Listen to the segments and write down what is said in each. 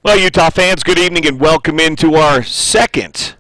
Well, Utah fans, good evening and welcome into our second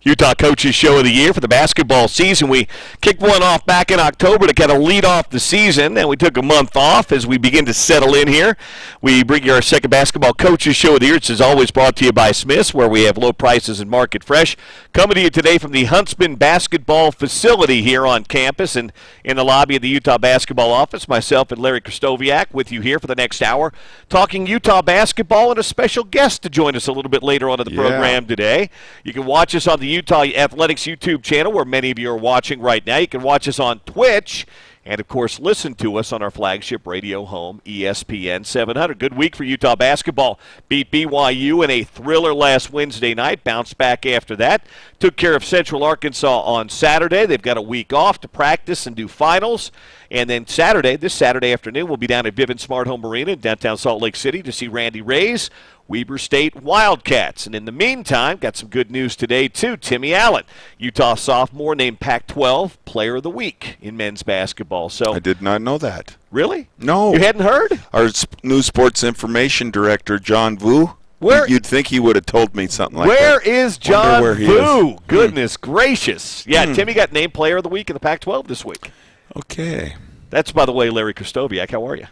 Utah Coaches Show of the Year for the basketball season. We kicked one off back in October to kind of lead off the season, and we took a month off as we begin to settle in here. We bring you our second basketball Coaches Show of the Year. It's as always brought to you by Smith's, where we have low prices and market fresh. Coming to you today from the Huntsman Basketball Facility here on campus and in the lobby of the Utah Basketball Office. Myself and Larry Krystkowiak with you here for the next hour, talking Utah basketball, and a special guest to join us a little bit later on in the program today. You can watch us on the Utah Athletics YouTube channel, where many of you are watching right now. You can watch us on Twitch and, of course, listen to us on our flagship radio home, ESPN 700. Good week for Utah basketball. Beat BYU in a thriller last Wednesday night. Bounced back after that. Took care of Central Arkansas on Saturday. They've got a week off to practice and do finals. And then this Saturday afternoon, we'll be down at Vivint Smart Home Arena in downtown Salt Lake City to see Randy Rays, Weber State Wildcats. And in the meantime, got some good news today, too. Timmy Allen, Utah sophomore, named Pac-12 Player of the Week in men's basketball. So I did not know that. Really? No. You hadn't heard? Our new sports information director, John Vu, you'd think he would have told me something like that. Where is John Vu? Is. Goodness gracious. Yeah, Timmy got named Player of the Week in the Pac-12 this week. Okay. That's, by the way, Larry Krystkowiak. How are you?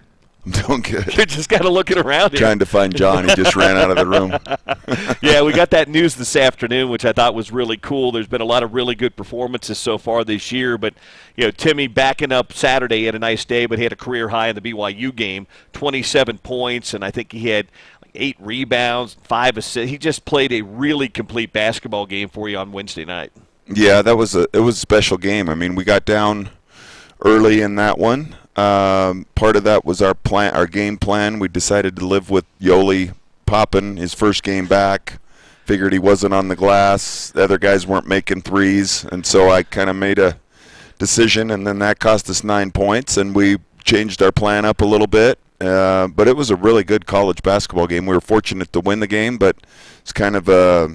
I'm doing good. You're just kind of looking around here. Trying to find John. He just ran out of the room. Yeah, we got that news this afternoon, which I thought was really cool. There's been a lot of really good performances so far this year, but Timmy backing up Saturday had a nice day, but he had a career high in the BYU game, 27 points, and I think he had 8 rebounds, 5 assists. He just played a really complete basketball game for you on Wednesday night. Yeah, it was a special game. I mean, we got down early in that one. Part of that was our game plan. We decided to live with Yoli popping his first game back. Figured he wasn't on the glass. The other guys weren't making threes, and so I kind of made a decision, and then that cost us 9 points, and we changed our plan up a little bit. But it was a really good college basketball game. We were fortunate to win the game, but it's kind of a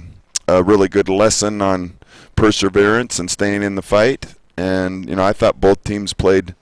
really good lesson on perseverance and staying in the fight. And I thought both teams played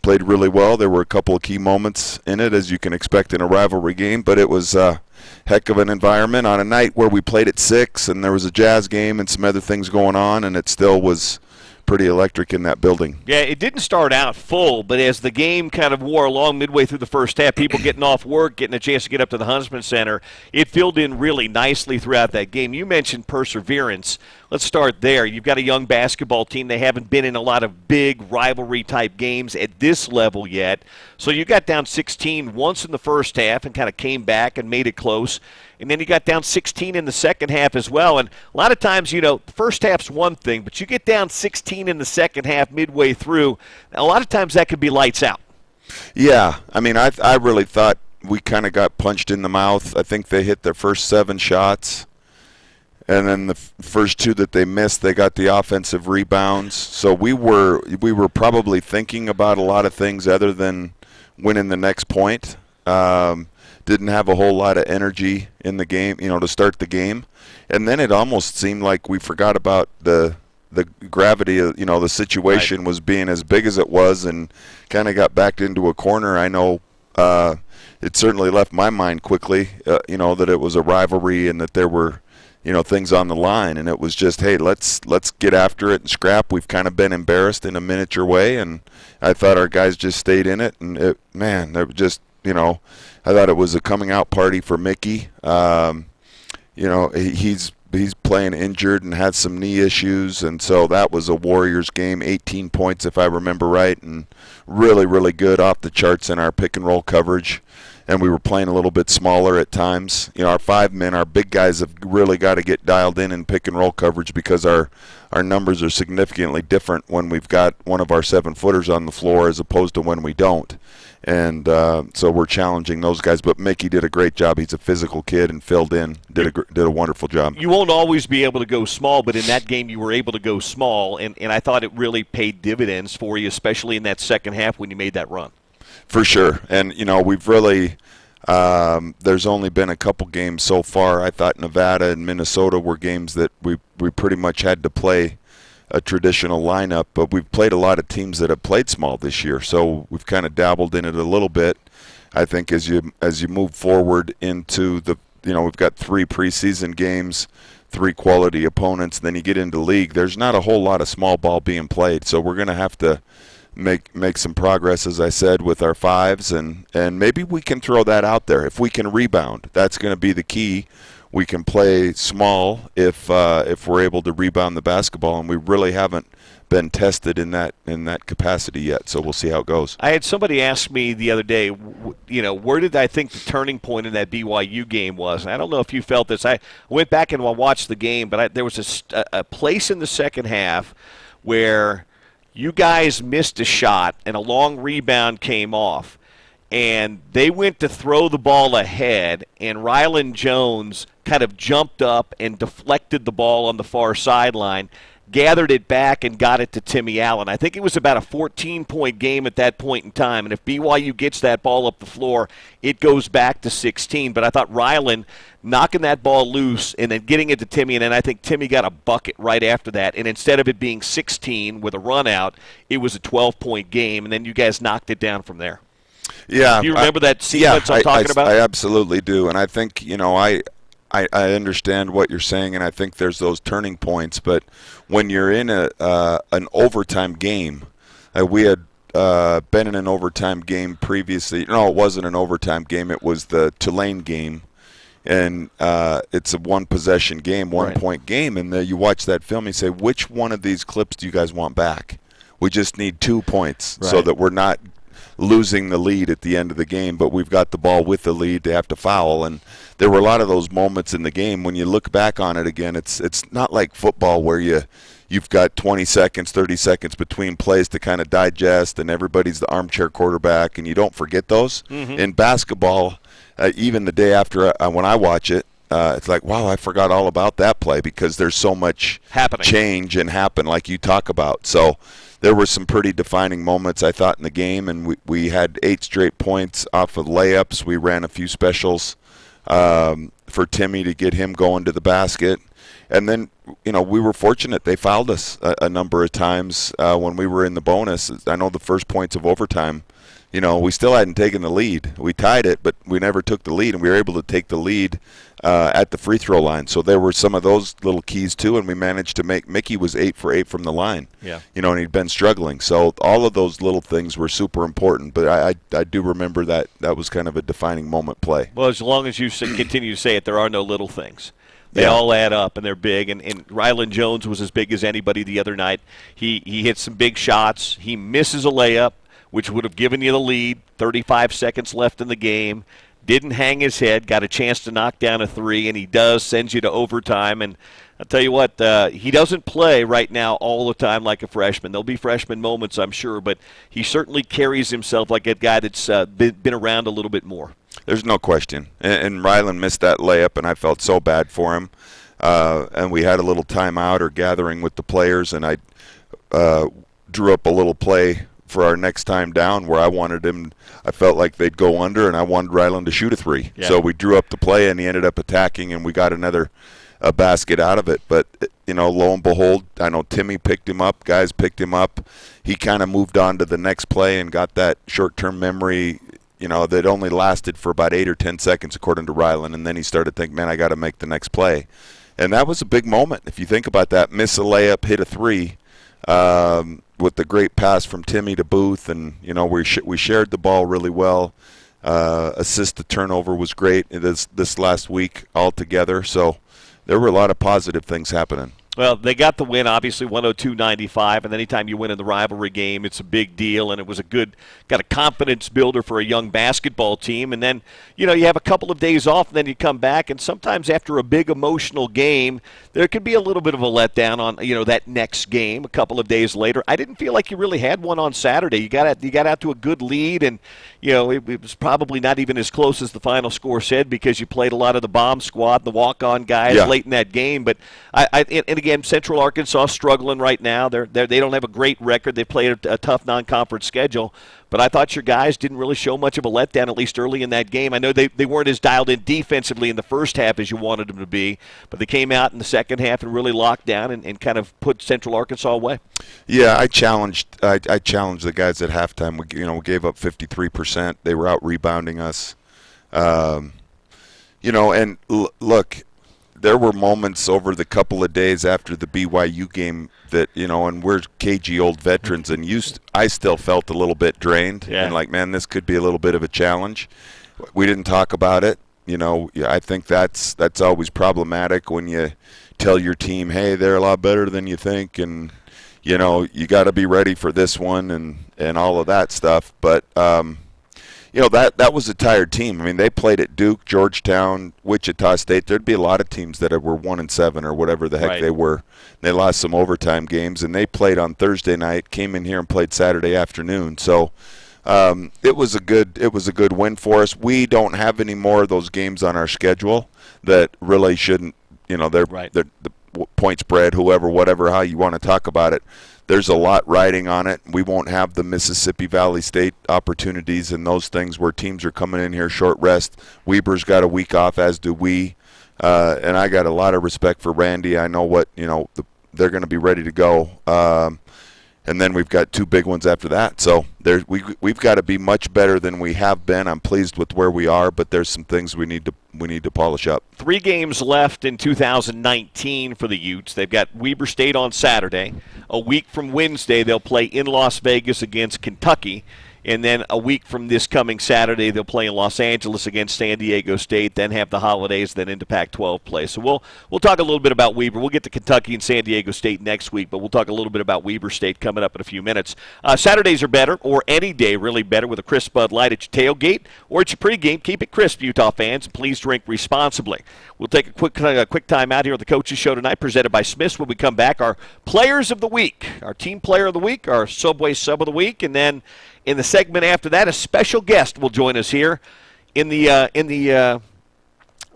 really well. There were a couple of key moments in it, as you can expect in a rivalry game, but it was a heck of an environment on a night where we played at 6 and there was a Jazz game and some other things going on, and it still was pretty electric in that building. Yeah, it didn't start out full, but as the game kind of wore along midway through the first half, people getting off work, getting a chance to get up to the Huntsman Center, it filled in really nicely throughout that game. You mentioned perseverance. Let's start there. You've got a young basketball team. They haven't been in a lot of big rivalry-type games at this level yet. So you got down 16 once in the first half and kind of came back and made it close. And then you got down 16 in the second half as well. And a lot of times, the first half's one thing, but you get down 16 in the second half midway through, a lot of times that could be lights out. Yeah. I mean, I really thought we kind of got punched in the mouth. I think they hit their first 7 shots. And then the first 2 that they missed, they got the offensive rebounds. So we were probably thinking about a lot of things other than winning the next point. Didn't have a whole lot of energy in the game, to start the game. And then it almost seemed like we forgot about the gravity of, the situation was being as big as it was, and kind of got backed into a corner. I know it certainly left my mind quickly, that it was a rivalry and that there were things on the line, and it was just, hey, let's get after it and scrap. We've kind of been embarrassed in a miniature way, and I thought our guys just stayed in it, and it was just, I thought it was a coming out party for Mickey. He's playing injured and had some knee issues, and so that was a Warriors game, 18 points if I remember right, and really, really good, off the charts in our pick and roll coverage. And we were playing a little bit smaller at times. Our 5 men, our big guys have really got to get dialed in pick and roll coverage, because our numbers are significantly different when we've got one of our 7-footers on the floor as opposed to when we don't. And so we're challenging those guys. But Mickey did a great job. He's a physical kid and filled in, did a wonderful job. You won't always be able to go small, but in that game you were able to go small, and I thought it really paid dividends for you, especially in that second half when you made that run. For sure. And, we've really there's only been a couple games so far. I thought Nevada and Minnesota were games that we pretty much had to play a traditional lineup, but we've played a lot of teams that have played small this year, so we've kind of dabbled in it a little bit. I think as you move forward into the we've got 3 preseason games, 3 quality opponents. Then you get into league. There's not a whole lot of small ball being played, so we're going to have to make some progress, as I said, with our fives, and maybe we can throw that out there. If we can rebound, that's going to be the key. We can play small if we're able to rebound the basketball, and we really haven't been tested in that capacity yet. So we'll see how it goes. I had somebody ask me the other day, where did I think the turning point in that BYU game was? And I don't know if you felt this. I went back and watched the game, but there was a place in the second half where you guys missed a shot and a long rebound came off, and they went to throw the ball ahead, and Rylan Jones kind of jumped up and deflected the ball on the far sideline, gathered it back, and got it to Timmy Allen. I think it was about a 14-point game at that point in time, and if BYU gets that ball up the floor, it goes back to 16. But I thought Rylan knocking that ball loose and then getting it to Timmy, and then I think Timmy got a bucket right after that. And instead of it being 16 with a run out, it was a 12-point game, and then you guys knocked it down from there. Yeah. Do you remember that sequence I'm talking about? I absolutely do. And I think, I understand what you're saying, and I think there's those turning points. But when you're in an overtime game, we had been in an overtime game previously. No, it wasn't an overtime game. It was the Tulane game. And it's a one-possession game, one-point game. And you watch that film, you say, which one of these clips do you guys want back? We just need 2 points so that we're not losing the lead at the end of the game, but we've got the ball with the lead. They have to foul. And there were a lot of those moments in the game. When you look back on it again, it's not like football where you've got 20 seconds, 30 seconds between plays to kind of digest, and everybody's the armchair quarterback, and you don't forget those. Mm-hmm. In basketball, even the day after when I watch it, it's like, wow, I forgot all about that play because there's so much change and happen like you talk about. So there were some pretty defining moments, I thought, in the game, and we had 8 straight points off of layups. We ran a few specials for Timmy to get him going to the basket. And then, we were fortunate. They fouled us a number of times when we were in the bonus. I know the first points of overtime, we still hadn't taken the lead. We tied it, but we never took the lead, and we were able to take the lead at the free throw line. So there were some of those little keys, too, and we managed to make – Mickey was 8 for 8 from the line. Yeah. And he'd been struggling. So all of those little things were super important, but I do remember that was kind of a defining moment play. Well, as long as you continue to say it, there are no little things. They all add up, and they're big. And Rylan Jones was as big as anybody the other night. He hit some big shots. He misses a layup, which would have given you the lead. 35 seconds left in the game. Didn't hang his head. Got a chance to knock down a 3, and he does. Sends you to overtime. And I'll tell you what, he doesn't play right now all the time like a freshman. There'll be freshman moments, I'm sure, but he certainly carries himself like a guy that's been around a little bit more. There's no question. And Rylan missed that layup, and I felt so bad for him. And we had a little timeout or gathering with the players, and I drew up a little play for our next time down where I felt like they'd go under, and I wanted Rylan to shoot a 3. Yeah. So we drew up the play, and he ended up attacking, and we got another basket out of it. But, lo and behold, I know Timmy picked him up, guys picked him up. He kind of moved on to the next play and got that short-term memory, that only lasted for about 8 or 10 seconds, according to Rylan, and then he started thinking, man, I got to make the next play. And that was a big moment. If you think about that, miss a layup, hit a 3, with the great pass from Timmy to Booth, and we shared the ball really well. Assist to turnover was great this last week altogether. So there were a lot of positive things happening. Well, they got the win, obviously, 102-95, and anytime you win in the rivalry game, it's a big deal, and it was got a confidence builder for a young basketball team. And then, you have a couple of days off, and then you come back, and sometimes after a big emotional game, there could be a little bit of a letdown on, that next game a couple of days later. I didn't feel like you really had one on Saturday. You got out to a good lead, and, it was probably not even as close as the final score said because you played a lot of the bomb squad, the walk-on guys late in that game. But again, Central Arkansas struggling right now. They don't have a great record. They played a tough non-conference schedule. But I thought your guys didn't really show much of a letdown, at least early in that game. I know they weren't as dialed in defensively in the first half as you wanted them to be, but they came out in the second half and really locked down and kind of put Central Arkansas away. Yeah, I challenged the guys at halftime. We gave up 53%. They were out rebounding us. And look, there were moments over the couple of days after the BYU game that, and we're cagey old veterans, and I still felt a little bit drained. Yeah. And like, man, this could be a little bit of a challenge. We didn't talk about it. I think that's always problematic when you tell your team, hey, they're a lot better than you think, and, you got to be ready for this one and all of that stuff. But, that was a tired team. I mean, they played at Duke, Georgetown, Wichita State. There'd be a lot of teams that were 1-7 or whatever the heck right. they were. They lost some overtime games, and they played on Thursday night, came in here and played Saturday afternoon. So it was a good win for us. We don't have any more of those games on our schedule that really shouldn't. They're the point spread, whatever, how you want to talk about it. There's a lot riding on it. We won't have the Mississippi Valley State opportunities and those things where teams are coming in here short rest. Weber's got a week off, as do we. And I got a lot of respect for Randy. I know what, they're going to be ready to go. And then we've got 2 big ones after that. So we've got to be much better than we have been. I'm pleased with where we are, but there's some things we need to polish up. 3 games left in 2019 for the Utes. They've got Weber State on Saturday. A week from Wednesday, they'll play in Las Vegas against Kentucky. And then a week from this coming Saturday, they'll play in Los Angeles against San Diego State, then have the holidays, then into Pac-12 play. So we'll talk a little bit about Weber. We'll get to Kentucky and San Diego State next week, but we'll talk a little bit about Weber State coming up in a few minutes. Saturdays are better, or any day really better, with a crisp Bud Light at your tailgate or at your pregame. Keep it crisp, Utah fans, and please drink responsibly. We'll take a quick time out here at the Coaches Show tonight, presented by Smith's. When we come back, our Players of the Week, our Team Player of the Week, our Subway Sub of the Week, and then in the segment after that, a special guest will join us here in the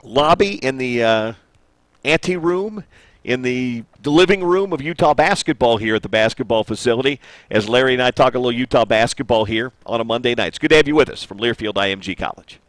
lobby, in the ante room, in the living room of Utah basketball here at the basketball facility, as Larry and I talk a little Utah basketball here on a Monday night. It's good to have you with us from Learfield IMG College.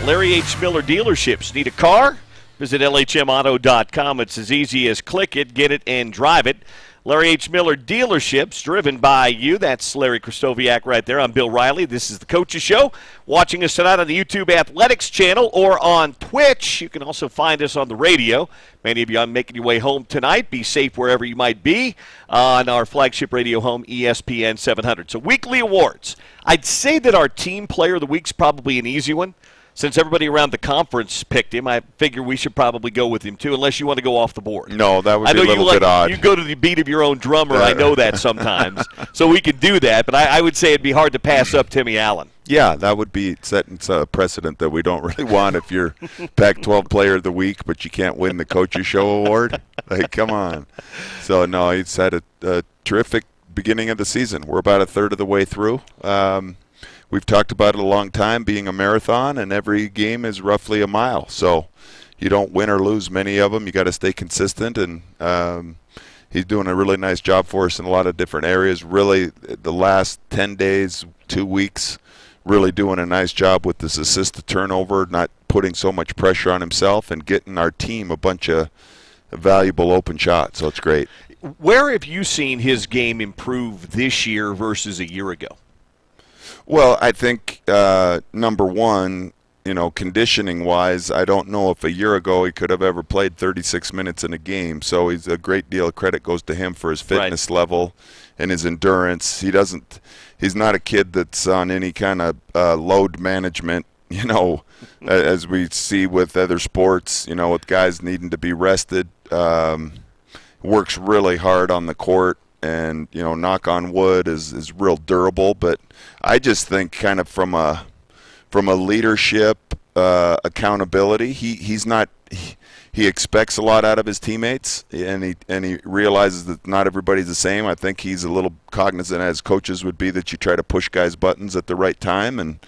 Larry H. Miller Dealerships. Need a car? Visit LHMauto.com. It's as easy as click it, get it, and drive it. Larry H. Miller Dealerships, driven by you. That's Larry Krystkowiak right there. I'm Bill Riley. This is the Coaches Show. Watching us tonight on the YouTube Athletics channel or on Twitch. You can also find us on the radio. Many of you are making your way home tonight. Be safe wherever you might be on our flagship radio home, ESPN 700. So weekly awards. I'd say that our team player of the week's probably an easy one. Since everybody around the conference picked him, I figure we should probably go with him, too, unless you want to go off the board. No, that would be a little bit odd. You go to the beat of your own drummer. I know that sometimes. So we can do that, but I would say it'd be hard to pass up Timmy Allen. Yeah, that would be setting a precedent that we don't really want if you're Pac-12 Player of the Week, but you can't win the Coaches Show award. Like, come on. So, no, he's had a terrific beginning of the season. We're about a third of the way through. We've talked about it a long time, being a marathon, and every game is roughly a mile. So you don't win or lose many of them. You got to stay consistent, and he's doing a really nice job for us in a lot of different areas. Really, the last 10 days, 2 weeks, really doing a nice job with this assist to turnover, not putting so much pressure on himself, and getting our team a bunch of valuable open shots. So it's great. Where have you seen his game improve this year versus a year ago? Well, I think, number one, conditioning-wise, I don't know if a year ago he could have ever played 36 minutes in a game. So he's a great deal of credit goes to him for his fitness level and his endurance. He's not a kid that's on any kind of load management, as we see with other sports, with guys needing to be rested. Works really hard on the court. And, knock on wood, is real durable. But I just think kind of from a leadership, accountability, he expects a lot out of his teammates, and he realizes that not everybody's the same. I think he's a little cognizant, as coaches would be, that you try to push guys' buttons at the right time. And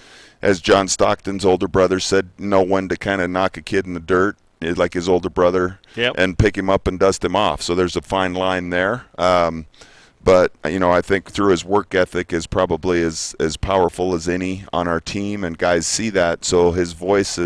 as John Stockton's older brother said, know when to kind of knock a kid in the dirt, like his older brother, and pick him up and dust him off. So there's a fine line there. But, I think through his work ethic is probably as powerful as any on our team, and guys see that. So his voice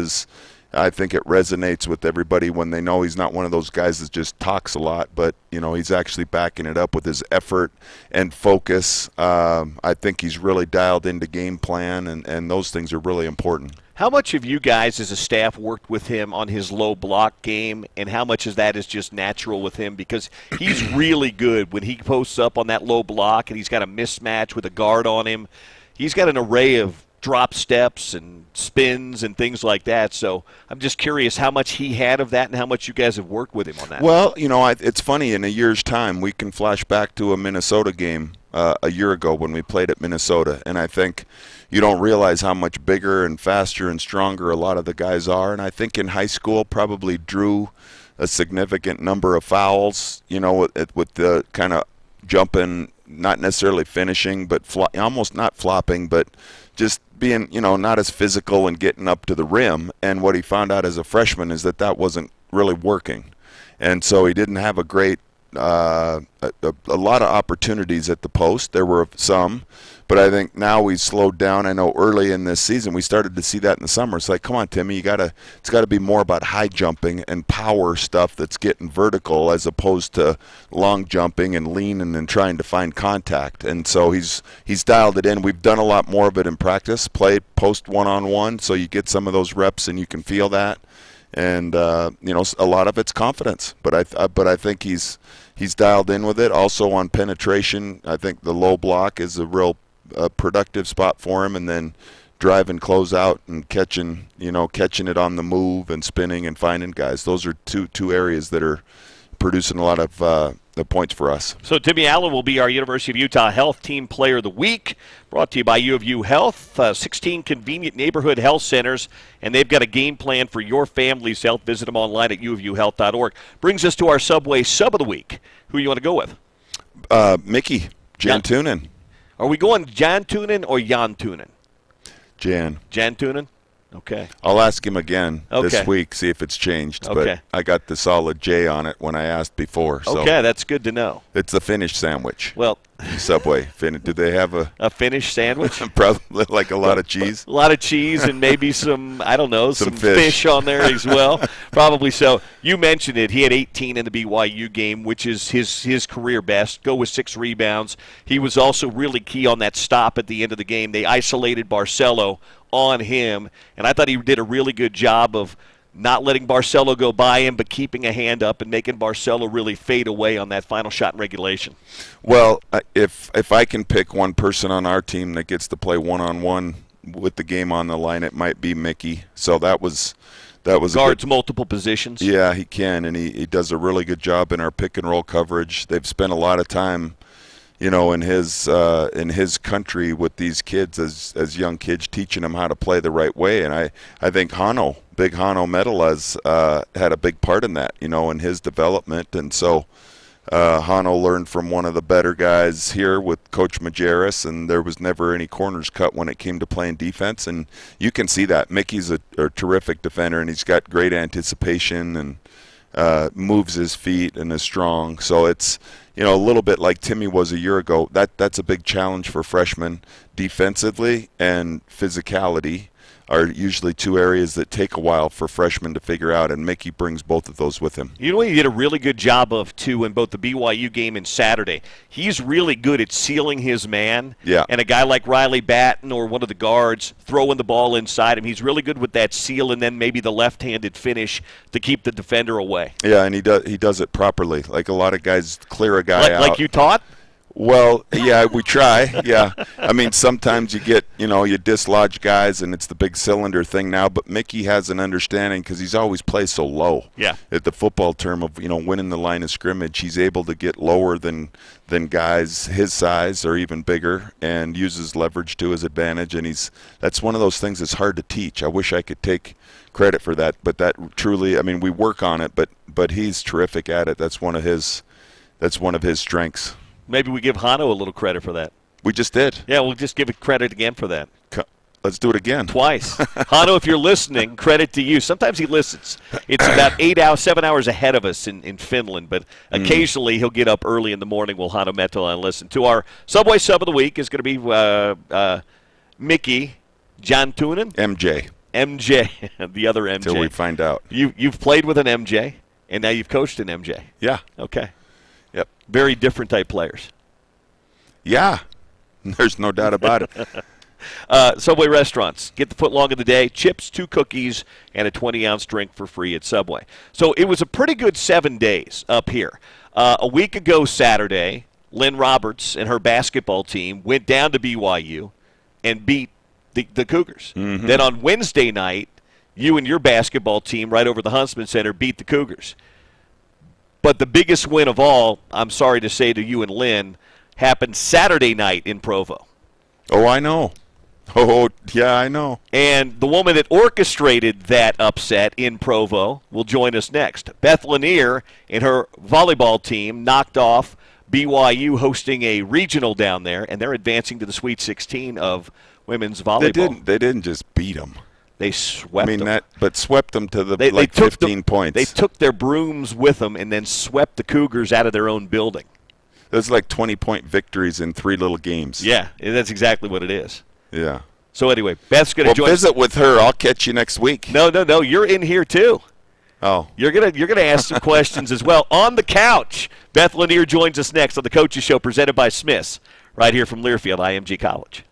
I think it resonates with everybody when they know he's not one of those guys that just talks a lot, but, he's actually backing it up with his effort and focus. I think he's really dialed into game plan, and those things are really important. How much have you guys as a staff worked with him on his low block game, and how much of that is just natural with him? Because he's really good when he posts up on that low block and he's got a mismatch with a guard on him. He's got an array of drop steps and spins and things like that. So I'm just curious how much he had of that and how much you guys have worked with him on that. Well, it's funny. In a year's time, we can flash back to a Minnesota game a year ago when we played at Minnesota, and I think you don't realize how much bigger and faster and stronger a lot of the guys are. And I think in high school probably drew a significant number of fouls, with the kind of jumping, not necessarily finishing, but almost not flopping, but just being, not as physical and getting up to the rim. And what he found out as a freshman is that wasn't really working. And so he didn't have a great a lot of opportunities at the post. There were some, but I think now we've slowed down. I know early in this season we started to see that in the summer. It's like, come on, Timmy, it's got to be more about high jumping and power stuff that's getting vertical as opposed to long jumping and leaning and trying to find contact. And so he's dialed it in. We've done a lot more of it in practice, played post one-on-one, so you get some of those reps and you can feel that. And a lot of it's confidence, but I think he's dialed in with it. Also on penetration, I think the low block is a real productive spot for him, and then driving close out and catching it on the move and spinning and finding guys. Those are two areas that are producing a lot of the points for us. So Timmy Allen will be our University of Utah Health Team Player of the Week, brought to you by U of U Health, 16 convenient neighborhood health centers, and they've got a game plan for your family's health. Visit them online at uofuhealth.org. Brings us to our Subway Sub of the Week. Who you want to go with? Mickey, Jan Tunen. Are we going Jan Tunen or Jan Tunen? Jan Tunen? Okay. I'll ask him again this week, see if it's changed. Okay. But I got the solid J on it when I asked before. So okay, that's good to know. It's the Finnish sandwich. Well, Subway? Do they have a Finnish sandwich? probably like a lot of cheese? A lot of cheese and maybe some, I don't know, some fish on there as well. Probably so. You mentioned it. He had 18 in the BYU game, which is his career best. Go with 6 rebounds. He was also really key on that stop at the end of the game. They isolated Barcelo on him, and I thought he did a really good job of not letting Barcelo go by him, but keeping a hand up and making Barcelo really fade away on that final shot in regulation. Well, if I can pick one person on our team that gets to play one-on-one with the game on the line, it might be Mickey. So that was guards multiple positions. Yeah, he can, and he does a really good job in our pick and roll coverage. They've spent a lot of time, in his country with these kids as young kids, teaching them how to play the right way. And I think Big Hano Metala had a big part in that, in his development. And so Hano learned from one of the better guys here with Coach Majerus, and there was never any corners cut when it came to playing defense. And you can see that. Mickey's a terrific defender, and he's got great anticipation and moves his feet and is strong. So it's, a little bit like Timmy was a year ago. That's a big challenge for freshmen. Defensively and physicality are usually 2 areas that take a while for freshmen to figure out, and Mickey brings both of those with him. You know what he did a really good job of, too, in both the BYU game and Saturday? He's really good at sealing his man. Yeah. And a guy like Riley Batten or one of the guards throwing the ball inside him, he's really good with that seal and then maybe the left-handed finish to keep the defender away. Yeah, and he does it properly. Like a lot of guys clear a guy out. Like you taught? Well, yeah, we try. Yeah. I mean, sometimes you get, you dislodge guys and it's the big cylinder thing now, but Mickey has an understanding because he's always played so low. Yeah. At the football term of, winning the line of scrimmage, he's able to get lower than guys his size or even bigger and uses leverage to his advantage. And that's one of those things that's hard to teach. I wish I could take credit for that, but that truly, we work on it, but he's terrific at it. That's one of his strengths. Maybe we give Hano a little credit for that. We just did. Yeah, we'll just give it credit again for that. Let's do it again. Twice. Hano, if you're listening, credit to you. Sometimes he listens. It's about 7 hours ahead of us in Finland, but occasionally he'll get up early in the morning. We'll Hano Metala and listen. To our Subway Sub of the Week is going to be Mickey Jantunen. MJ, the other MJ. Until we find out. You've played with an MJ, and now you've coached an MJ. Yeah. Okay. Yep. Very different type players. Yeah. There's no doubt about it. Subway restaurants. Get the footlong of the day, chips, 2 cookies, and a 20-ounce drink for free at Subway. So it was a pretty good 7 days up here. A week ago Saturday, Lynn Roberts and her basketball team went down to BYU and beat the Cougars. Mm-hmm. Then on Wednesday night, you and your basketball team right over the Huntsman Center beat the Cougars. But the biggest win of all, I'm sorry to say to you and Lynn, happened Saturday night in Provo. Oh, I know. Oh, yeah, I know. And the woman that orchestrated that upset in Provo will join us next. Beth Lanier and her volleyball team knocked off BYU hosting a regional down there, and they're advancing to the Sweet 16 of women's volleyball. They didn't just beat them. They swept them. But swept them to the 15 points. They took their brooms with them and then swept the Cougars out of their own building. Those like 20-point victories in 3 little games. Yeah, that's exactly what it is. Yeah. So anyway, Beth's going to join. Visit with her. I'll catch you next week. No, you're in here too. Oh. You're gonna ask some questions as well on the couch. Beth Lanier joins us next on the Coaches Show, presented by Smith's, right here from Learfield IMG College.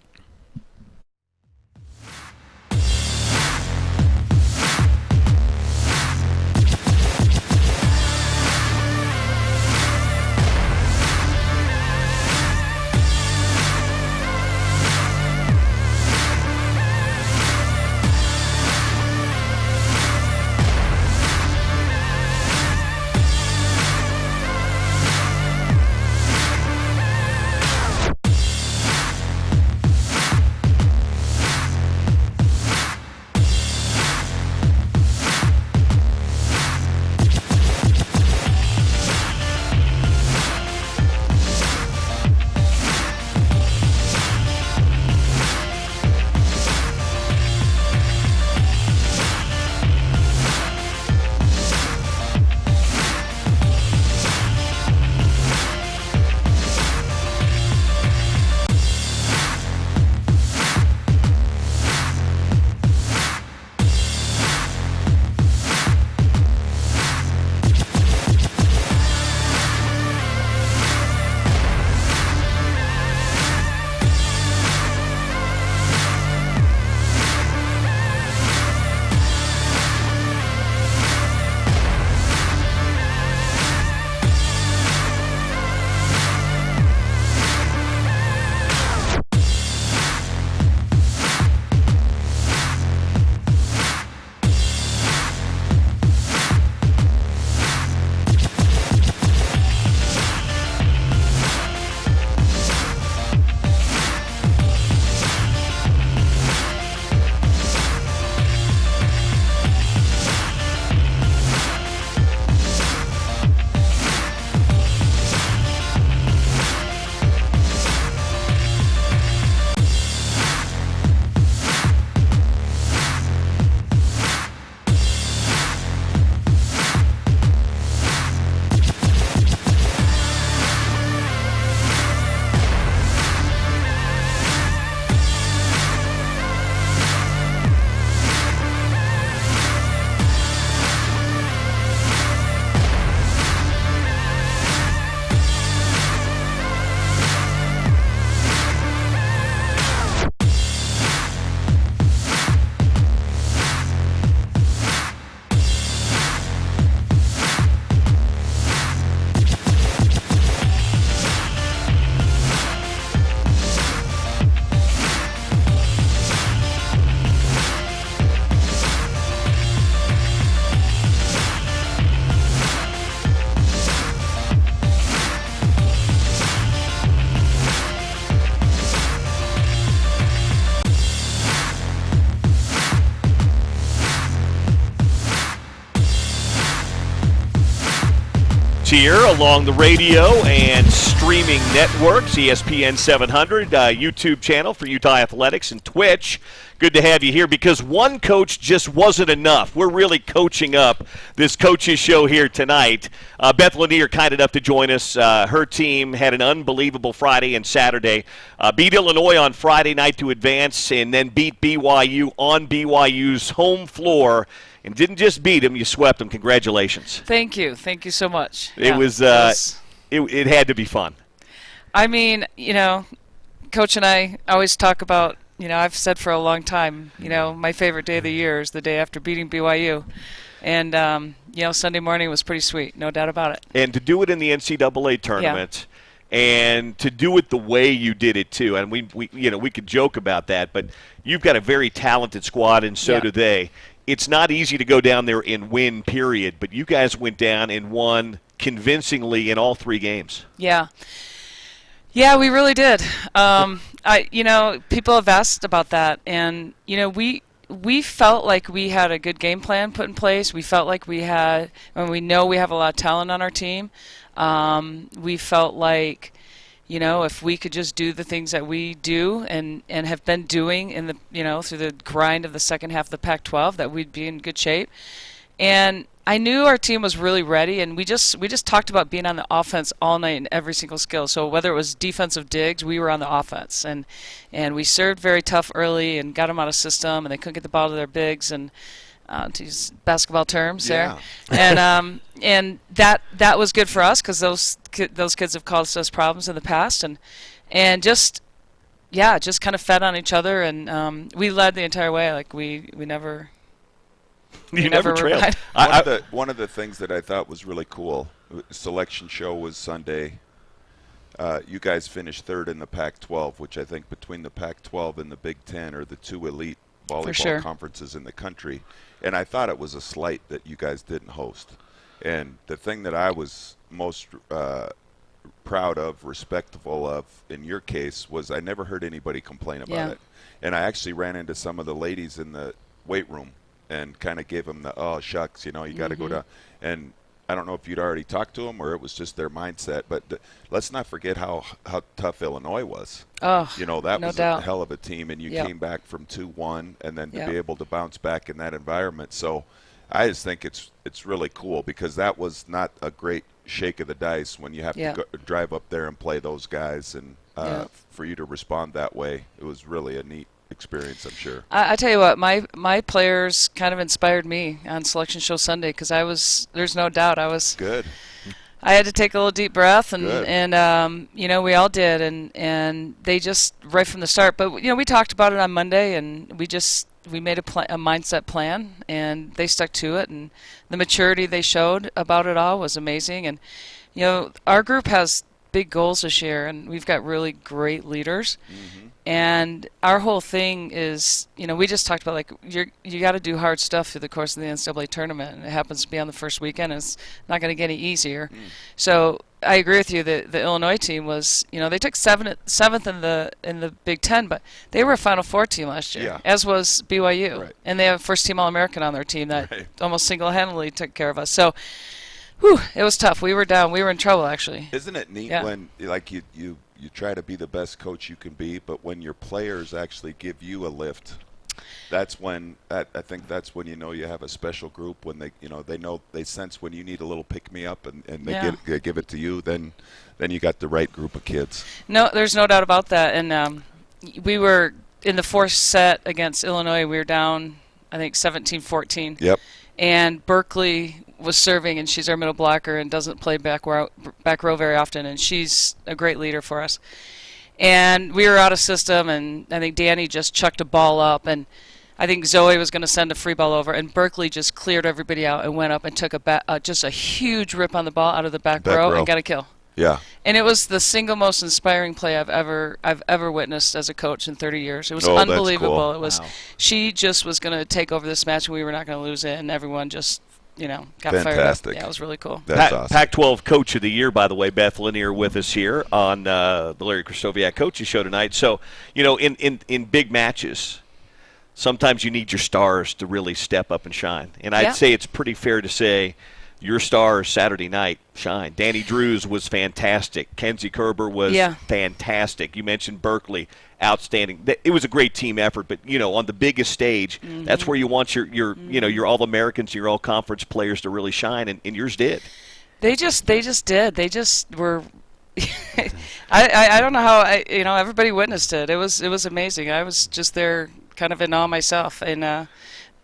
here along the radio and streaming networks, ESPN 700, YouTube channel for Utah Athletics, and Twitch. Good to have you here because one coach just wasn't enough. We're really coaching up this coaches show here tonight. Beth Lanier kind enough to join us. Her team had an unbelievable Friday and Saturday. Beat Illinois on Friday night to advance and then beat BYU on BYU's home floor. And didn't just beat them, you swept them. Congratulations. Thank you. Thank you so much. It had to be fun. I mean, Coach and I always talk about, I've said for a long time, my favorite day of the year is the day after beating BYU. And, Sunday morning was pretty sweet, no doubt about it. And to do it in the NCAA tournament and to do it the way you did it, too. And we could joke about that, but you've got a very talented squad, and so do they. It's not easy to go down there and win, period, but you guys went down and won convincingly in all 3 games. Yeah. Yeah, we really did. People have asked about that, and, we felt like we had a good game plan put in place. We felt like we know we have a lot of talent on our team. We felt like, if we could just do the things that we do and have been doing in the, through the grind of the second half of the Pac-12, that we'd be in good shape. And I knew our team was really ready, and we just talked about being on the offense all night in every single skill. So whether it was defensive digs, we were on the offense, and we served very tough early and got them out of system, and they couldn't get the ball to their bigs, and to use basketball terms there, and that was good for us because those kids have caused us problems in the past, and just kind of fed on each other, and we led the entire way. Like we never. You never trailed. One of the things that I thought was really cool, selection show was Sunday. You guys finished 3rd in the Pac-12, which I think between the Pac-12 and the Big Ten are the 2 elite volleyball conferences in the country. And I thought it was a slight that you guys didn't host. And the thing that I was most proud of, respectful of, in your case, was I never heard anybody complain about it. And I actually ran into some of the ladies in the weight room and kind of gave them the, oh, shucks, you got to go down. And I don't know if you'd already talked to them or it was just their mindset, but let's not forget how tough Illinois was. Oh, that no was doubt. a hell of a team, and you came back from 2-1 and then to be able to bounce back in that environment. So I just think it's really cool because that was not a great shake of the dice when you have to drive up there and play those guys, and for you to respond that way, it was really a neat experience, I'm sure. I tell you what, my players kind of inspired me on Selection Show Sunday because there's no doubt I was good. I had to take a little deep breath, and we all did, and they just right from the start. But we talked about it on Monday, and we made a mindset plan, and they stuck to it, and the maturity they showed about it all was amazing. And our group has big goals this year, and we've got really great leaders. Mm-hmm. And our whole thing is, we just talked about, like, you got to do hard stuff through the course of the NCAA tournament, and it happens to be on the first weekend, and it's not going to get any easier. So I agree with you that the Illinois team was, they took seventh in the Big Ten, but they were a Final Four team last year, as was BYU. Right. And they have first-team All-American on their team that almost single-handedly took care of us. So, it was tough. We were down. We were in trouble, actually. Isn't it neat when, like, you try to be the best coach you can be, but when your players actually give you a lift, that's when I think that's when you have a special group. When they sense when you need a little pick me up, and they give it to you. Then you got the right group of kids. No, there's no doubt about that. And we were in the 4th set against Illinois. We were down, I think, 17-14. Yep. And Berkeley was serving, and she's our middle blocker and doesn't play back row very often, and she's a great leader for us. And we were out of system, and I think Danny just chucked a ball up, and I think Zoe was going to send a free ball over, and Berkeley just cleared everybody out and went up and took just a huge rip on the ball out of the back row and got a kill. Yeah. And it was the single most inspiring play I've ever witnessed as a coach in 30 years. It was unbelievable. Cool. It was She just was going to take over this match, and we were not going to lose it, and everyone just got fired up. Yeah, it was really cool. That's awesome. Pac-12 Coach of the Year, by the way, Beth Lanier with us here on the Larry Krystkowiak Coaches Show tonight. So, in big matches, sometimes you need your stars to really step up and shine. And I'd say it's pretty fair to say your stars Saturday night shine. Danny Drews was fantastic. Kenzie Kerber was fantastic. You mentioned Berkeley, outstanding. It was a great team effort, but on the biggest stage, that's where you want your All-Americans, your All-Conference players to really shine, and yours did. They just did. They just were. I don't know how everybody witnessed it. It was amazing. I was just there, kind of in awe myself, and.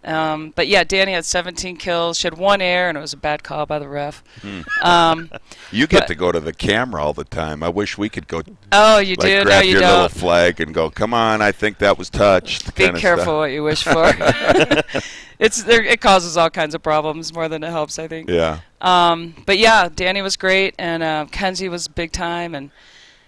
But yeah, Danny had 17 kills. She had 1 error, and it was a bad call by the ref. You get to go to the camera all the time. I wish we could go. Oh, you do? Grab No, you your don't. little flag and go. Come on, I think that was touched. Be careful what you wish for. It causes all kinds of problems more than it helps, I think. Yeah. But yeah, Danny was great, and Kenzie was big time, and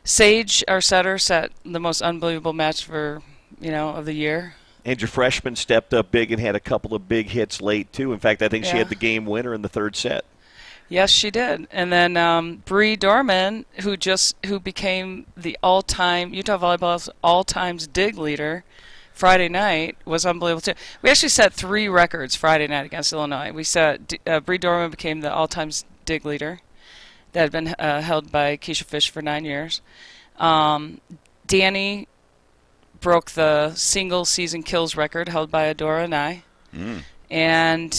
Sage, our setter, set the most unbelievable match of the year. And your freshman stepped up big and had a couple of big hits late, too. In fact, I think she had the game winner in the third set. Yes, she did. And then Bree Dorman, who became the all-time Utah Volleyball's all-times dig leader Friday night, was unbelievable, too. We actually set 3 records Friday night against Illinois. We set Bree Dorman became the all-times dig leader that had been held by Keisha Fish for 9 years. Danny broke the single season kills record held by Adora and I. And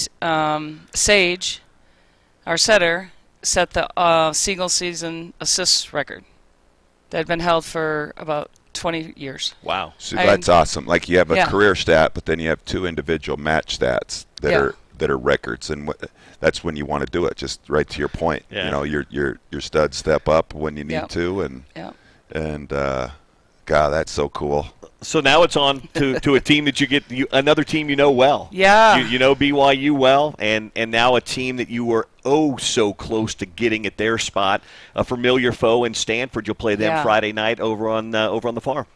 Sage, our setter, set the single season assists record that had been held for about 20 years. Wow. So that's awesome. Like you have a career stat, but then you have 2 individual match stats that are records, and that's when you want to do it. Just right to your point. Yeah. Your studs step up when you need to, and God, that's so cool. So now it's on to a team that another team you know well. Yeah. You know BYU well, and now a team that you were so close to getting at their spot, a familiar foe in Stanford. You'll play them Friday night over on the farm.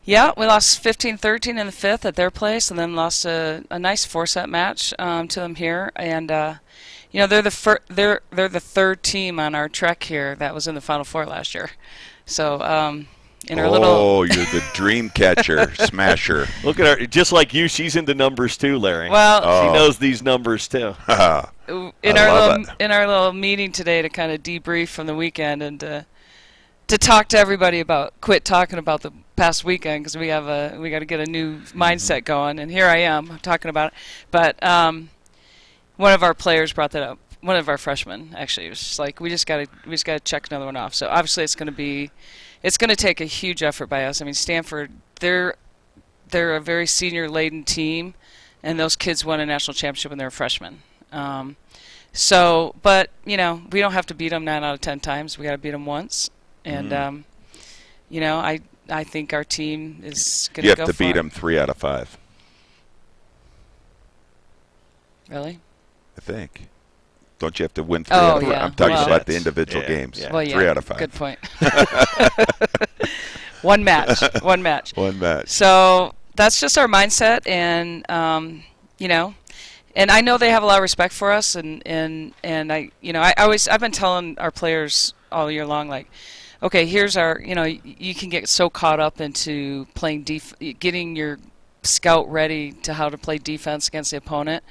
Yeah, we lost 15-13 in the 5th at their place, and then lost a nice 4-set match to them here. And they're the third team on our trek here that was in the Final Four last year. So. You're the dream catcher, smasher. Look at her, just like you. She's into numbers too, Larry. Well, she knows these numbers too. in our little meeting today to kind of debrief from the weekend and to talk to everybody about quit talking about the past weekend because we got to get a new mindset going. And here I am talking about it. But one of our players brought that up. One of our freshmen actually was just like, we just got to check another one off. So obviously it's going to take a huge effort by us. I mean, Stanford, they're a very senior-laden team, and those kids won a national championship when they were freshmen. But we don't have to beat them 9 out of 10 times. We got to beat them once, and I think our team is going to go for it. You have to beat them 3 out of 5. Really? I think. Don't you have to win 3 out of 5? Yeah. I'm talking about the individual games. Yeah. Well, 3 out of 5. Good point. One match. One match. So that's just our mindset, and and I know they have a lot of respect for us, and I've been telling our players all year long, like, okay, here's our, you can get so caught up into playing getting your scout ready to how to play defense against the opponent.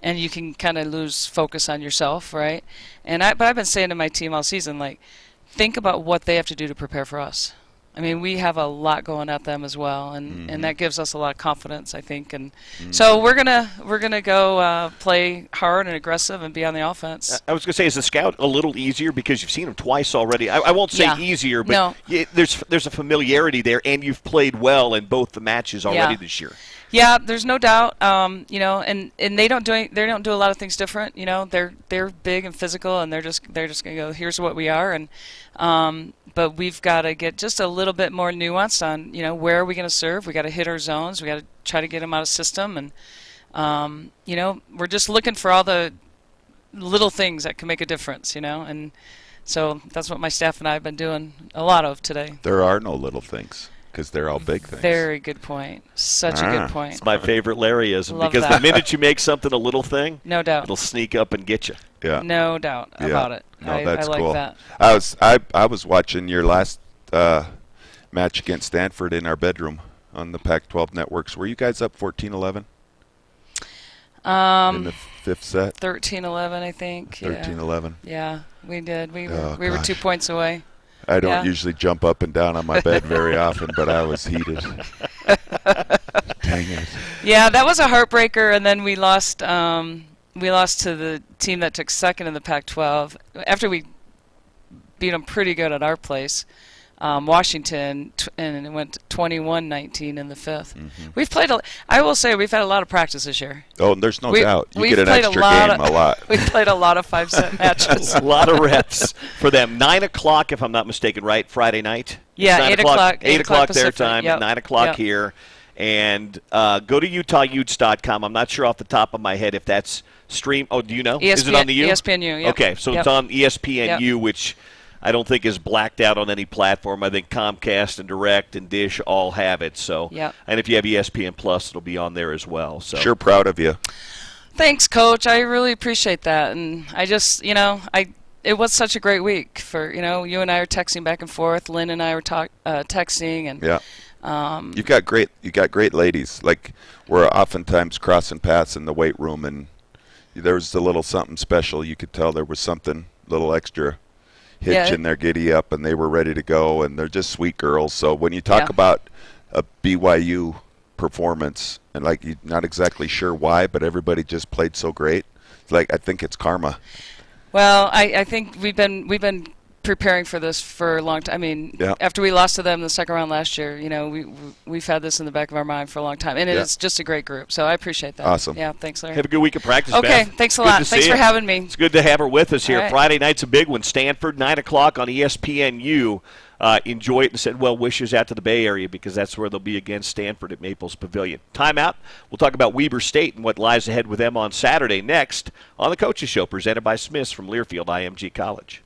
And you can kind of lose focus on yourself, right? But I've been saying to my team all season, like, think about what they have to do to prepare for us. I mean, we have a lot going at them as well, and that gives us a lot of confidence, I think. And so we're gonna go play hard and aggressive and be on the offense. I was gonna say, is the scout a little easier because you've seen them twice already? I won't say easier, but there's a familiarity there, and you've played well in both the matches already this year. Yeah, there's no doubt. And they don't do a lot of things different. They're big and physical, and they're just gonna go, here's what we are, and but we've got to get just a little bit more nuanced on where are we going to serve. We got to hit our zones. We got to try to get them out of system, and we're just looking for all the little things that can make a difference. And so that's what my staff and I have been doing a lot of today. There are no little things, because they're all big things. Very good point. Such a good point. It's my favorite Larryism, because that. the minute you make something a little thing, no doubt, it'll sneak up and get you. Yeah. No doubt about it. No, that's I like cool. that. I was watching your last match against Stanford in our bedroom on the Pac-12 networks. Were you guys up 14-11? in the fifth set? 13-11, I think. 13-11. Yeah, we did. We Oh, were 2 points away. I don't usually jump up and down on my bed very often, but I was heated. Dang it. Yeah, that was a heartbreaker, and then we lost. We lost to the team that took second in the Pac-12 after we beat them pretty good at our place, Washington, and it went 21-19 in the fifth. Mm-hmm. We've played. I will say we've had a lot of practice this year. Oh, and there's no doubt. You we've get an played extra game a lot. We've played a lot of 5-set matches. A lot of reps for them. 9 o'clock, if I'm not mistaken, right? Friday night? Yeah, 8 o'clock. 8 o'clock their Pacific. time, Yep. 9 o'clock Yep. here. And go to UtahUtes.com. I'm not sure off the top of my head if that's stream. Oh, do you know? ESPN, is it on the U? ESPNU, yep. Okay, so Yep. it's on ESPNU, Yep. which I don't think is blacked out on any platform. I think Comcast and Direct and Dish all have it. So, Yep. and if you have ESPN Plus, it'll be on there as well. So, Sure proud of you. Thanks, Coach. I really appreciate that, and I just, it was such a great week for, you and I are texting back and forth. Lynn and I were texting, and Yeah. You got great ladies. Like, we're oftentimes crossing paths in the weight room, and there was a little something special. You could tell there was something, little extra hitch in their giddy up, and they were ready to go, and they're just sweet girls. So when you talk about a BYU performance, and like you're not exactly sure why, but everybody just played so great, like I think it's karma. Well, I think we've been preparing for this for a long time. I mean, after we lost to them in the second round last year, we've had this in the back of our mind for a long time, and it's just a great group. So I appreciate that. Awesome. Yeah, thanks, Larry. have a good week of practice, Okay, Beth. thanks a Good lot. to see Thanks for you. having me. It's good to have her with us here. All right. Friday night's a big one. Stanford, 9 o'clock on ESPNU. Enjoy it and send well wishes out to the Bay Area because that's where they'll be against Stanford at Maples Pavilion. Timeout. We'll talk about Weber State and what lies ahead with them on Saturday next on the Coaches Show presented by Smiths from Learfield IMG College.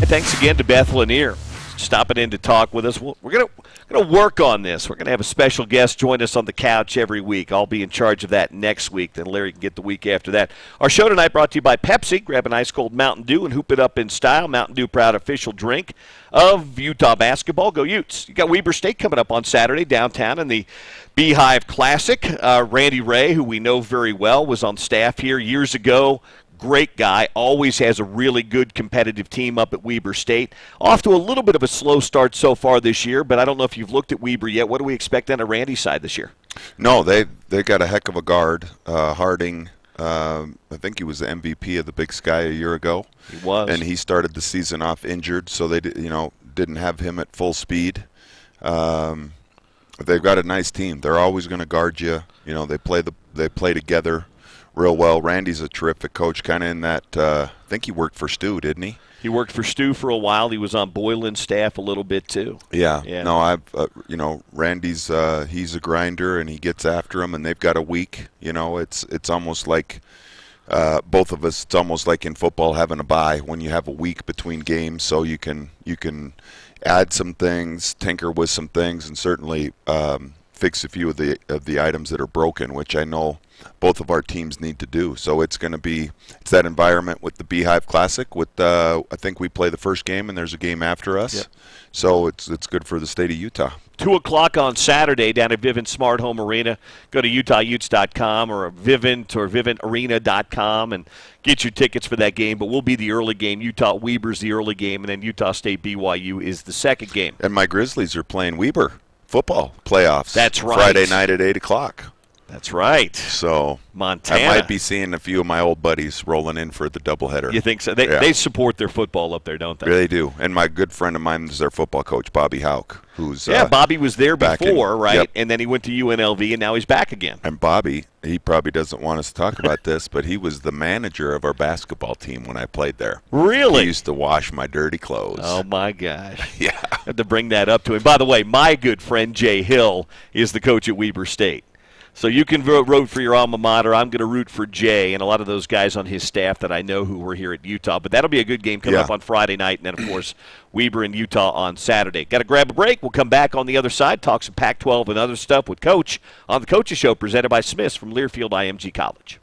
thanks again to Beth Lanier stopping in to talk with us. We're gonna work on this. We're gonna have a special guest join us on the couch every week. I'll be in charge of that next week. Then Larry can get the week after that. Our show tonight brought to you by Pepsi. Grab an ice cold Mountain Dew and hoop it up in style. Mountain Dew, proud official drink of Utah basketball. Go Utes! You got Weber State coming up on Saturday downtown in the Beehive Classic. Randy Ray, who we know very well, was on staff here years ago. Great guy, always has a really good competitive team up at Weber State. Off to a little bit of a slow start so far this year, but I don't know if you've looked at Weber yet. What do we expect on the Randy side this year? No, they got a heck of a guard. Harding, I think he was the MVP of the Big Sky a year ago. He was. And he started the season off injured, so they didn't have him at full speed. They've got a nice team. They're always going to guard you. They play together real well. Randy's a terrific coach, kind of in that I think he worked for Stu, didn't he? He worked for Stu for a while. He was on Boylan's staff a little bit too. Yeah. No, Randy's he's a grinder and he gets after him, and they've got a week. It's almost like both of us. It's almost like in football having a bye when you have a week between games, so you can add some things, tinker with some things, and certainly fix a few of the items that are broken, which I know both of our teams need to do. So it's that environment with the Beehive Classic. I think we play the first game and there's a game after us. Yep. So it's good for the state of Utah. 2 o'clock on Saturday down at Vivint Smart Home Arena. Go to UtahUtes.com or Vivint or VivintArena.com and get your tickets for that game. But we'll be the early game. Utah-Weber's the early game, and then Utah State-BYU is the second game. And my Grizzlies are playing Weber football playoffs. That's right. Friday night at 8 o'clock. That's right. So Montana. I might be seeing a few of my old buddies rolling in for the doubleheader. You think so? They support their football up there, don't they? They do. And my good friend of mine is their football coach, Bobby Hauk, who's Bobby was there before, right? Yep. And then he went to UNLV, and now he's back again. And Bobby, he probably doesn't want us to talk about this, but he was the manager of our basketball team when I played there. Really? He used to wash my dirty clothes. Oh, my gosh. Yeah. I had to bring that up to him. By the way, my good friend Jay Hill is the coach at Weber State. So you can root for your alma mater. I'm going to root for Jay and a lot of those guys on his staff that I know who were here at Utah. But that'll be a good game coming up on Friday night. And then, of course, Weber and Utah on Saturday. Got to grab a break. We'll come back on the other side, talk some Pac-12 and other stuff with Coach on the Coaches Show presented by Smiths from Learfield IMG College.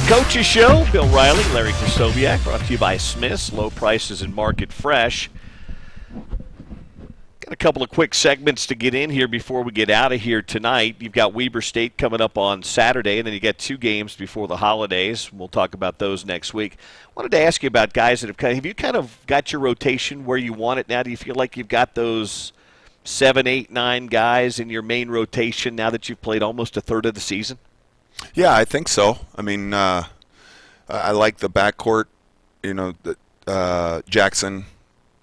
Coaches Show. Bill Riley, Larry Krystkowiak, brought to you by Smith's. Low prices and market fresh. Got a couple of quick segments to get in here before we get out of here tonight. You've got Weber State coming up on Saturday, and then you got 2 games before the holidays. We'll talk about those next week. Wanted to ask you about guys that have you kind of got your rotation where you want it now? Do you feel like you've got those 7, 8, 9 guys in your main rotation now that you've played almost a third of the season? Yeah, I think so. I mean, I like the backcourt. You know, Jackson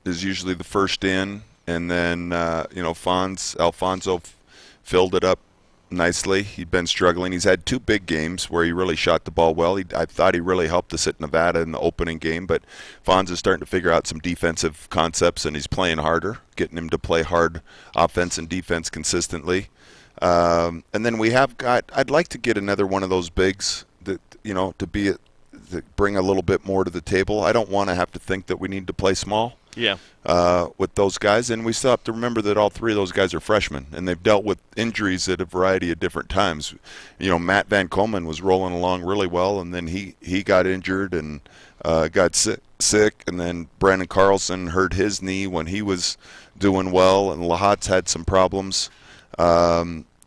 is usually the first in, and then Alfonso filled it up nicely. He'd been struggling. He's had 2 big games where he really shot the ball well. I thought he really helped us at Nevada in the opening game, but Fonz is starting to figure out some defensive concepts, and he's playing harder, getting him to play hard offense and defense consistently. And then we have got. I'd like to get another one of those bigs that to bring a little bit more to the table. I don't want to have to think that we need to play small. Yeah. With those guys, and we still have to remember that all 3 of those guys are freshmen, and they've dealt with injuries at a variety of different times. You know, Matt Van Komen was rolling along really well, and then he got injured and got sick, and then Brandon Carlson hurt his knee when he was doing well, and Lahat's had some problems.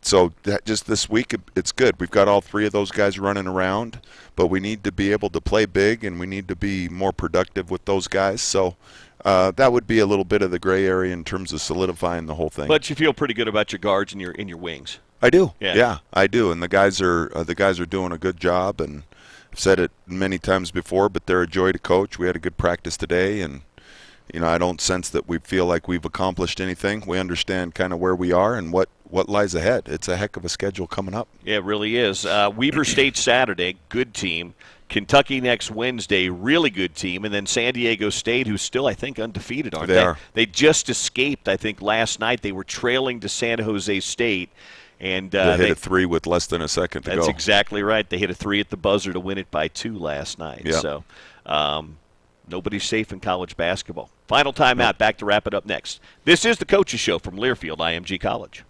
So just this week, it's good. We've got all 3 of those guys running around, but we need to be able to play big, and we need to be more productive with those guys. So that would be a little bit of the gray area in terms of solidifying the whole thing. But you feel pretty good about your guards and your wings. I do. Yeah, I do. And the guys are doing a good job. And I've said it many times before, but they're a joy to coach. We had a good practice today, and I don't sense that we feel like we've accomplished anything. We understand kind of where we are and what lies ahead. It's a heck of a schedule coming up. Yeah, it really is. Weber State Saturday, good team. Kentucky next Wednesday, really good team. And then San Diego State, who's still, I think, undefeated, aren't they? They are. They just escaped, I think, last night. They were trailing to San Jose State. And they hit a 3 with less than a second to go. That's exactly right. They hit a 3 at the buzzer to win it by 2 last night. Yep. So nobody's safe in college basketball. Final timeout. Back to wrap it up next. This is the Coaches Show from Learfield IMG College.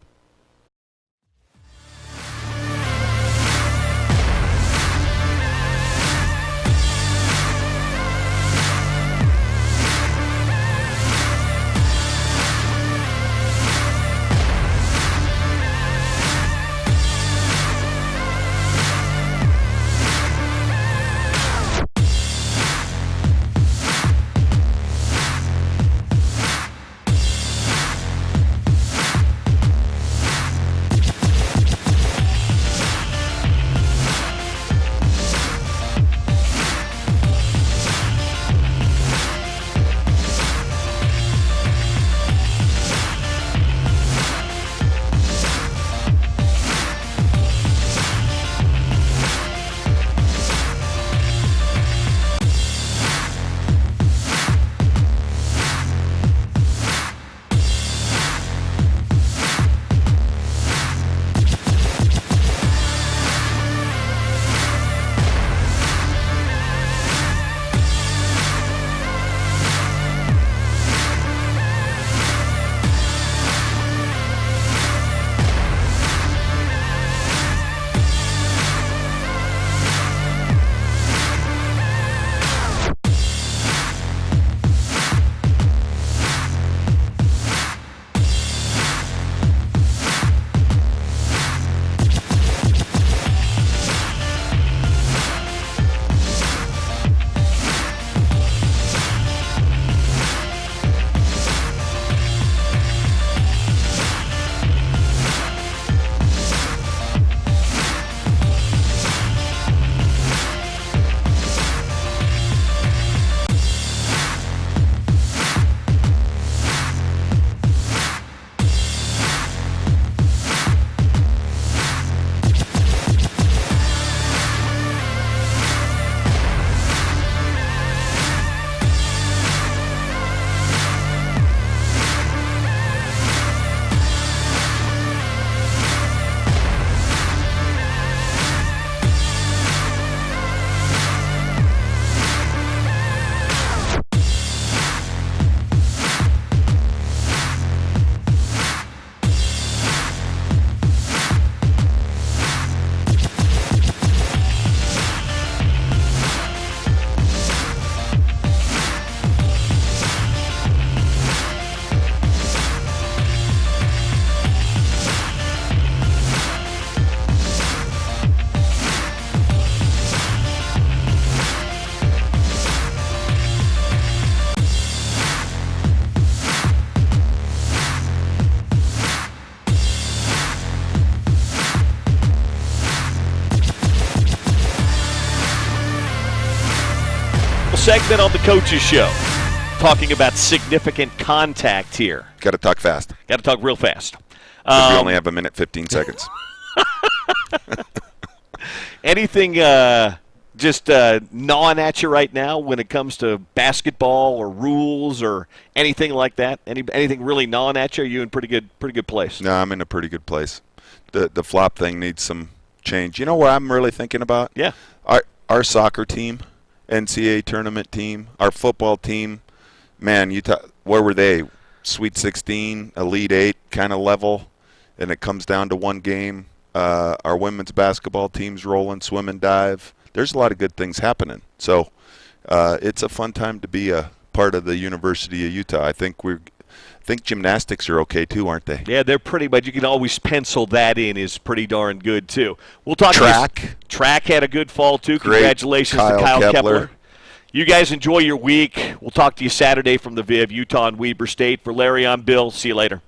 segment on the Coaches Show. Talking about significant contact here. Got to talk fast. Got to talk real fast. We only have a minute, 15 seconds. Anything just gnawing at you right now when it comes to basketball or rules or anything like that? Anything really gnawing at you? Are you in pretty good place? No, I'm in a pretty good place. The flop thing needs some change. You know what I'm really thinking about? Yeah. Our soccer team, NCAA tournament team, our football team, man, where were they? Sweet 16, Elite 8 kind of level, and it comes down to one game. Our women's basketball team's rolling, swim and dive. There's a lot of good things happening. So it's a fun time to be a part of the University of Utah. I think gymnastics are okay too, aren't they? Yeah, they're pretty, but you can always pencil that in is pretty darn good too. We'll talk track. Track had a good fall too. Great. Congratulations to Kyle Kepler. You guys enjoy your week. We'll talk to you Saturday from the Viv, Utah and Weber State. For Larry, I'm Bill. See you later.